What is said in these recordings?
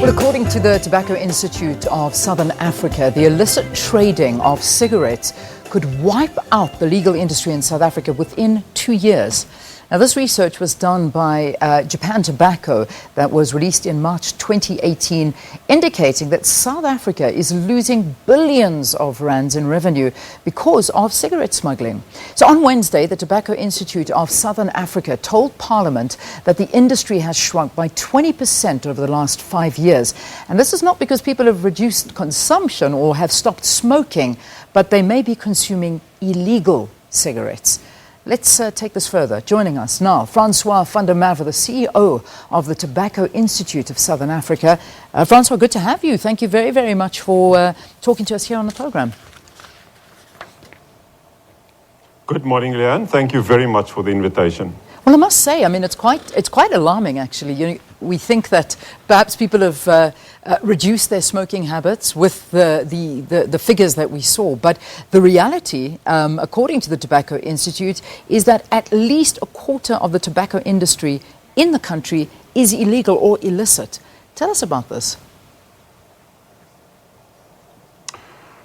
Well, according to the Tobacco Institute of Southern Africa, the illicit trading of cigarettes could wipe out the legal industry in South Africa within 2 years. Now, this research was done by Japan Tobacco that was released in March 2018, indicating that South Africa is losing billions of rands in revenue because of cigarette smuggling. So on Wednesday, the Tobacco Institute of Southern Africa told Parliament that the industry has shrunk by 20% over the last 5 years. And this is not because people have reduced consumption or have stopped smoking, but they may be consuming illegal cigarettes. Let's take this further. Joining us now, Francois van der Merwe, the CEO of the Tobacco Institute of Southern Africa. Francois, good to have you. Thank you very, very much for talking to us here on the program. Good morning, Leanne. Thank you very much for the invitation. Well, I must say, I mean, it's quite alarming, actually. We think that perhaps people have reduced their smoking habits with the figures that we saw. But the reality, according to the Tobacco Institute, is that at least a quarter of the tobacco industry in the country is illegal or illicit. Tell us about this.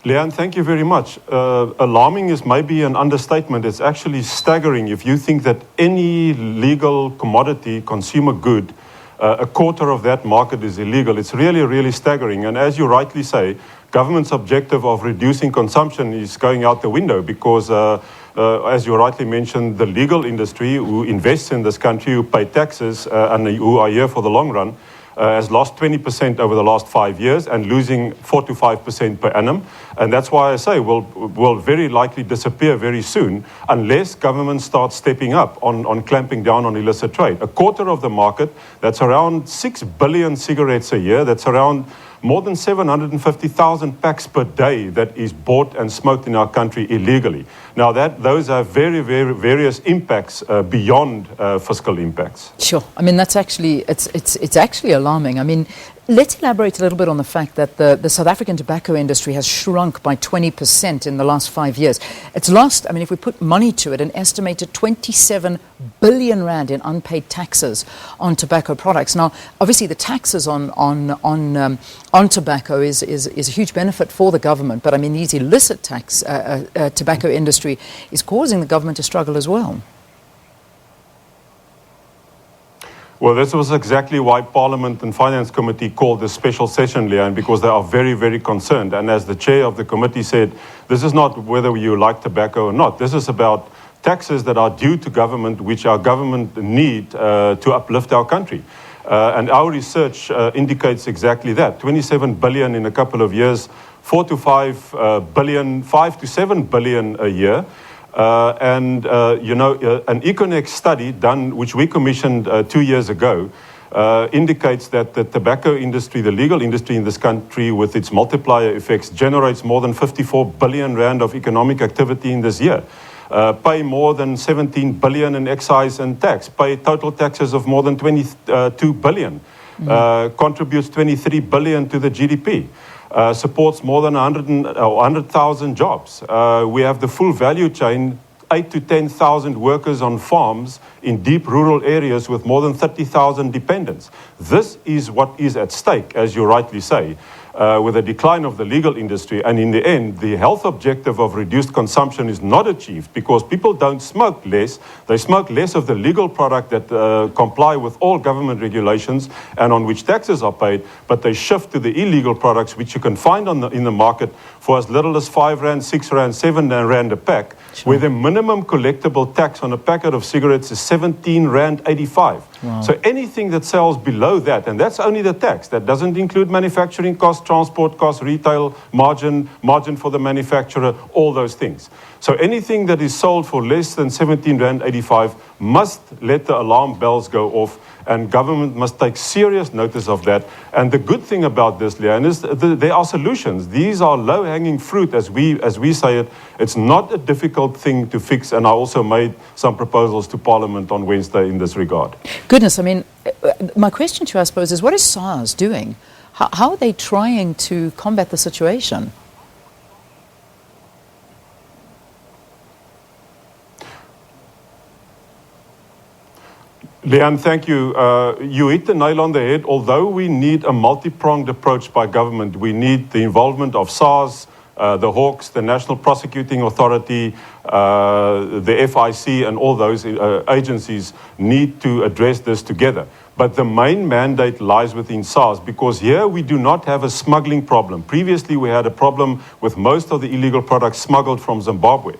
Leanne, thank you very much. Alarming is maybe an understatement. It's actually staggering if you think that any legal commodity, consumer good, a quarter of that market is illegal. It's really, really staggering. And as you rightly say, government's objective of reducing consumption is going out the window because, as you rightly mentioned, the legal industry who invests in this country, who pay taxes and who are here for the long run, has lost 20% over the last 5 years and losing 4 to 5% per annum. And that's why I say will very likely disappear very soon unless government starts stepping up on clamping down on illicit trade. A quarter of the market, that's around 6 billion cigarettes a year, that's around more than 750,000 packs per day that is bought and smoked in our country illegally. Now, those are very, very various impacts beyond fiscal impacts. Sure. I mean, that's actually, it's actually alarming. I mean, let's elaborate a little bit on the fact that the South African tobacco industry has shrunk by 20% in the last 5 years. It's lost, I mean, if we put money to it, an estimated 27 billion rand in unpaid taxes on tobacco products. Now, obviously, the taxes on tobacco is a huge benefit for the government, but I mean, these illicit tobacco industry is causing the government to struggle as well. Well, this was exactly why Parliament and Finance Committee called this special session, Leanne, because they are very, very concerned. And as the chair of the committee said, this is not whether you like tobacco or not. This is about taxes that are due to government, which our government need to uplift our country. And our research indicates exactly that. 27 billion in a couple of years, 4 to 5 billion, 5 to 7 billion a year. An Econex study done, which we commissioned 2 years ago, indicates that the tobacco industry, the legal industry in this country, with its multiplier effects, generates more than 54 billion rand of economic activity in this year. Pay more than 17 billion in excise and tax, pay total taxes of more than 22 billion, contributes 23 billion to the GDP. Supports more than 100,000 jobs. We have the full value chain, 8 to 10,000 workers on farms in deep rural areas with more than 30,000 dependents. This is what is at stake, as you rightly say, with the decline of the legal industry. And in the end, the health objective of reduced consumption is not achieved because people don't smoke less. They smoke less of the legal product that comply with all government regulations and on which taxes are paid, but they shift to the illegal products which you can find in the market for as little as 5 rand, 6 rand, 7 rand a pack, where the minimum collectible tax on a packet of cigarettes is 17 rand 85. Wow. So anything that sells below that, and that's only the tax, that doesn't include manufacturing costs, transport costs, retail margin for the manufacturer, all those things. So anything that is sold for less than 17 rand 85 must let the alarm bells go off, and government must take serious notice of that. And the good thing about this, Leanne, is there are solutions. These are low-hanging fruit, as we say it. It's not a difficult thing to fix, and I also made some proposals to Parliament on Wednesday in this regard. Goodness, I mean, my question to you, I suppose, is what is SARS doing? How are they trying to combat the situation? Leanne, thank you. You hit the nail on the head. Although we need a multi-pronged approach by government, we need the involvement of SARS, the Hawks, the National Prosecuting Authority, the FIC, and all those agencies need to address this together. But the main mandate lies within SARS, because here we do not have a smuggling problem. Previously, we had a problem with most of the illegal products smuggled from Zimbabwe.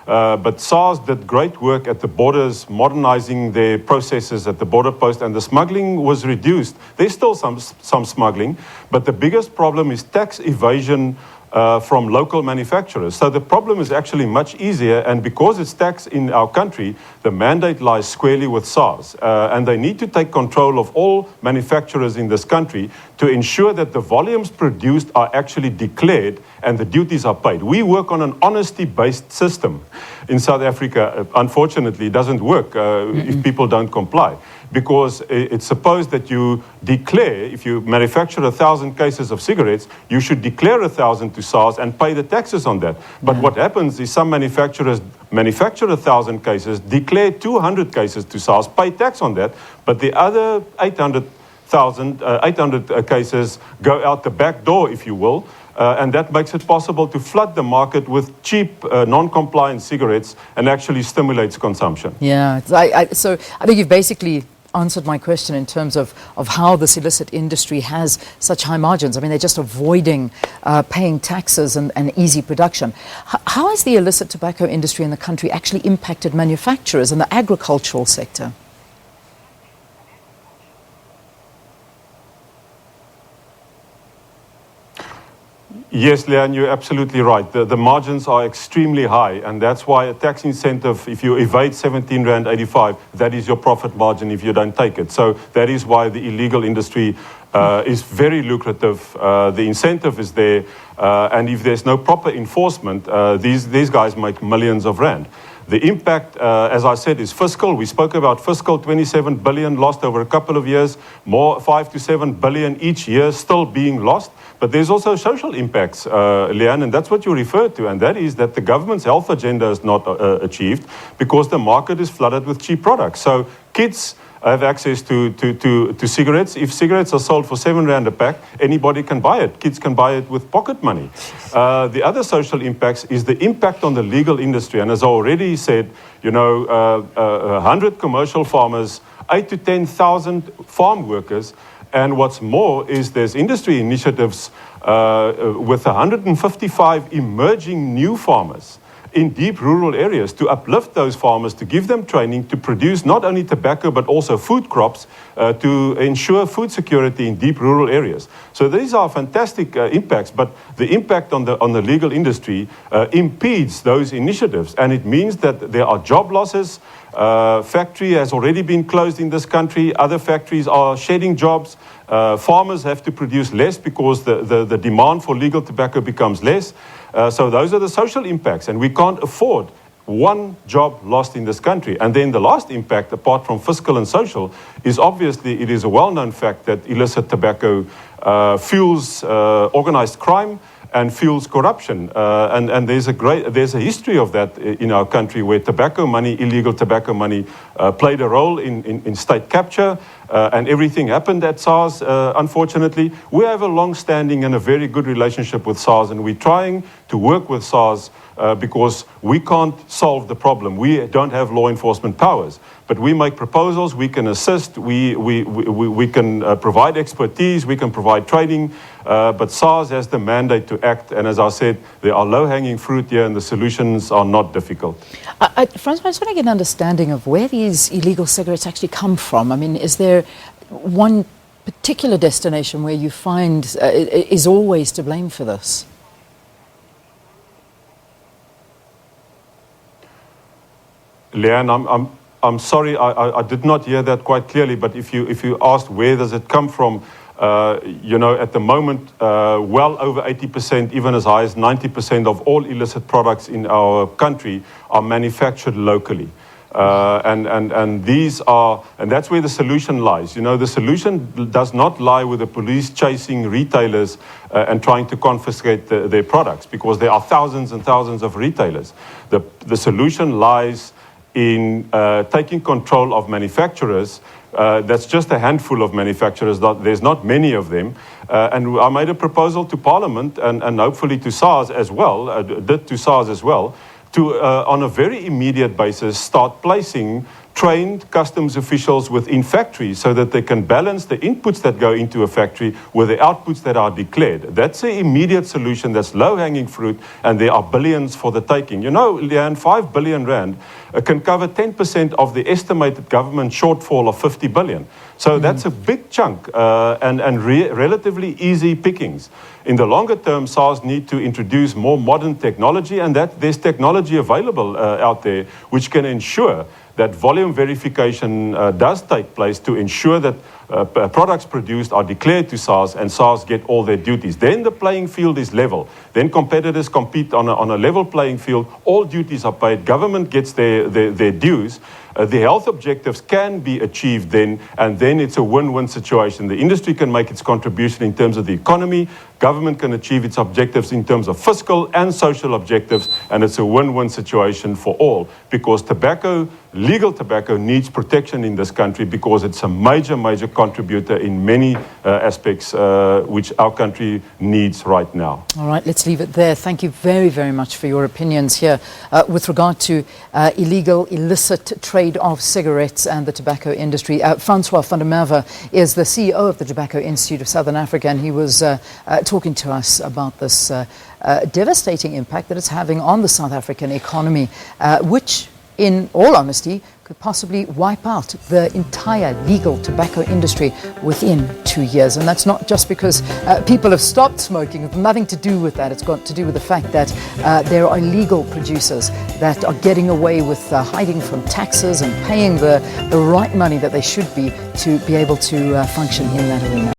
But SARS did great work at the borders, modernizing their processes at the border post, and the smuggling was reduced. There's still some smuggling, but the biggest problem is tax evasion from local manufacturers. So the problem is actually much easier, and because it's tax in our country, the mandate lies squarely with SARS. And they need to take control of all manufacturers in this country to ensure that the volumes produced are actually declared and the duties are paid. We work on an honesty-based system in South Africa. Unfortunately, it doesn't work if people don't comply, because it's supposed that you declare, if you manufacture 1,000 cases of cigarettes, you should declare 1,000 to SARS and pay the taxes on that. But what happens is some manufacturers manufacture 1,000 cases, declare 200 cases to SARS, pay tax on that, but the other 800 cases go out the back door, if you will, and that makes it possible to flood the market with cheap, non-compliant cigarettes and actually stimulates consumption. Yeah, so I think you've basically answered my question in terms of how this illicit industry has such high margins. I mean, they're just avoiding paying taxes and easy production. How has the illicit tobacco industry in the country actually impacted manufacturers and the agricultural sector? Yes, Leanne, you're absolutely right. The margins are extremely high, and that's why a tax incentive, if you evade 17.85 rand, that is your profit margin if you don't take it. So that is why the illegal industry is very lucrative. The incentive is there, and if there's no proper enforcement, these guys make millions of rand. The impact, as I said, is fiscal. We spoke about fiscal, 27 billion lost over a couple of years, more 5 to 7 billion each year still being lost. But there's also social impacts, Leanne, and that's what you referred to, and that is that the government's health agenda is not achieved because the market is flooded with cheap products. So kids have access to cigarettes. If cigarettes are sold for 7 rand a pack, anybody can buy it. Kids can buy it with pocket money. The other social impacts is the impact on the legal industry. And as I already said, 100 commercial farmers, 8 to 10,000 farm workers. And what's more is there's industry initiatives with 155 emerging new farmers in deep rural areas to uplift those farmers, to give them training to produce not only tobacco but also food crops to ensure food security in deep rural areas. So these are fantastic impacts, but the impact on the legal industry impedes those initiatives, and it means that there are job losses. Factory has already been closed in this country. Other factories are shedding jobs. Farmers have to produce less because the demand for legal tobacco becomes less. So those are the social impacts, and we can't afford one job lost in this country. And then the last impact, apart from fiscal and social, is obviously it is a well-known fact that illicit tobacco fuels organized crime and fuels corruption. And there's a history of that in our country where tobacco money, illegal tobacco money, played a role in state capture, and everything happened at SARS, unfortunately. We have a long-standing and a very good relationship with SARS, and we're trying to work with SARS because we can't solve the problem. We don't have law enforcement powers, but we make proposals, we can assist, we can provide expertise, we can provide training, but SARS has the mandate to act, and as I said, there are low-hanging fruit here and the solutions are not difficult. Francois, I just want to get an understanding of where these illegal cigarettes actually come from. I mean, is there one particular destination where you find is always to blame for this? Leanne, I'm sorry, I did not hear that quite clearly, but if you asked where does it come from, at the moment, well over 80%, even as high as 90% of all illicit products in our country are manufactured locally. And that's where the solution lies. The solution does not lie with the police chasing retailers and trying to confiscate their products, because there are thousands and thousands of retailers. The solution lies in taking control of manufacturers That's just a handful of manufacturers. There's not many of them. And I made a proposal to Parliament and hopefully to SARS as well, to, on a very immediate basis, start placing trained customs officials within factories so that they can balance the inputs that go into a factory with the outputs that are declared. That's an immediate solution, that's low-hanging fruit, and there are billions for the taking. You know, Leanne, 5 billion rand can cover 10% of the estimated government shortfall of 50 billion. So that's a big chunk and relatively easy pickings. In the longer term, SARS need to introduce more modern technology, and that there's technology available out there which can ensure that volume verification does take place to ensure that products produced are declared to SARS and SARS get all their duties. Then the playing field is level. Then competitors compete on a level playing field. All duties are paid. Government gets their dues. The health objectives can be achieved then, and then it's a win-win situation. The industry can make its contribution in terms of the economy, government can achieve its objectives in terms of fiscal and social objectives, and it's a win-win situation for all, because tobacco, legal tobacco, needs protection in this country because it's a major, major contributor in many aspects which our country needs right now. All right, let's leave it there. Thank you very, very much for your opinions here with regard to illicit trade of cigarettes and the tobacco industry. Francois van der Merwe is the CEO of the Tobacco Institute of Southern Africa, and he was talking to us about this devastating impact that it's having on the South African economy, which, in all honesty, could possibly wipe out the entire legal tobacco industry within 2 years. And that's not just because people have stopped smoking. It's nothing to do with that. It's got to do with the fact that there are illegal producers that are getting away with hiding from taxes and paying the right money that they should be to be able to function in that arena.